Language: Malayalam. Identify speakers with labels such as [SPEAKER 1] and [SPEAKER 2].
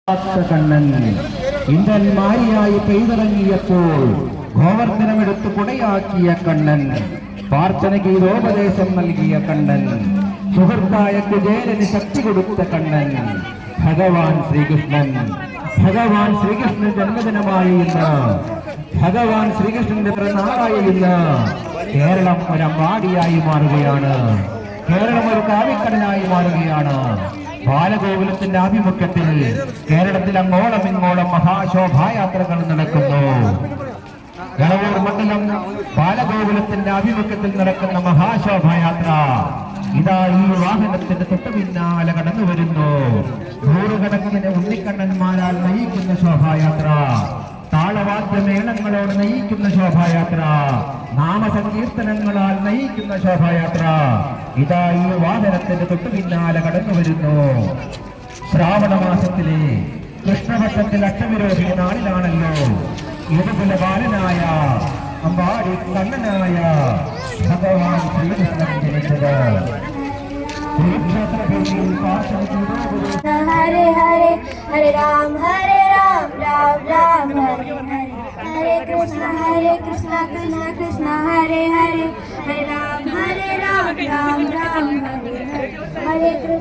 [SPEAKER 1] കണ്ണൻ ഇന്ദ്രന്മാരിയായി പെയ്തിറങ്ങിയപ്പോൾ ഗോവർദ്ധനമെടുത്ത് കുടയാക്കിയ കണ്ണൻ, പ്രാർത്ഥന ഗീതോപദേശം നൽകിയ കണ്ണൻ, സുഹൃത്തായ കുചേലന് ശക്തി കൊടുത്ത കണ്ണൻ ഭഗവാൻ ശ്രീകൃഷ്ണൻ. ഭഗവാൻ ശ്രീകൃഷ്ണൻ ജന്മദിനമായി ഇന്ന്, ഭഗവാൻ ശ്രീകൃഷ്ണന്റെ പിറന്നാളായി ഇന്ന് കേരളം ഒരു അമ്പാടിയായി മാറുകയാണ്. കേരളം ഒരു കാവിക്കടലായി മാറുകയാണ്. ബാലഗോകുലത്തിന്റെ ആഭിമുഖ്യത്തിൽ കേരളത്തിൽ അങ്ങോളം ഇങ്ങോളം മഹാശോഭായാത്രകൾ നടക്കുന്നു. ഗളവൂർ മണ്ഡലം ബാലഗോകുലത്തിന്റെ ആഭിമുഖ്യത്തിൽ നടക്കുന്ന മഹാശോഭായാത്ര ഇതാ ഈ വാഹനത്തിന്റെ തൊട്ടു പിന്നാലെ കടന്നു വരുന്നു. നൂറുകണക്കിന് ഉണ്ണിക്കണ്ണന്മാരാൽ നയിക്കുന്ന ശോഭായാത്ര, താളവാദ്യമേളങ്ങളോട് നയിക്കുന്ന ശോഭായാത്ര, നാമസങ്കീർത്തനങ്ങളാൽ നയിക്കുന്ന ശോഭായാത്ര ഇതാ ഈ വാഹനത്തിന്റെ തൊട്ടു പിന്നാലെ കടന്നു വരുന്നു. ശ്രാവണ മാസത്തിലെ കൃഷ്ണപക്ഷത്തിൽ അഷ്ടമിരോഹി നാളിലാണല്ലോ ഇതുപോലെ ബാലനായ അമ്പാടി കണ്ണനായ ഭഗവാൻ ശ്രീകൃഷ്ണൻ ജനിച്ചത്.
[SPEAKER 2] ഹരേ ഹരേ ഹരേ രാം രാം രാം ഹരേ ഹരേ, ഹരേ കൃഷ്ണ കൃഷ്ണ കൃഷ്ണ ഹരേ ഹരേ, ഹരേ രാം രാം രാം ഹരേ ഹരേ, ഹരേ കൃഷ്ണ.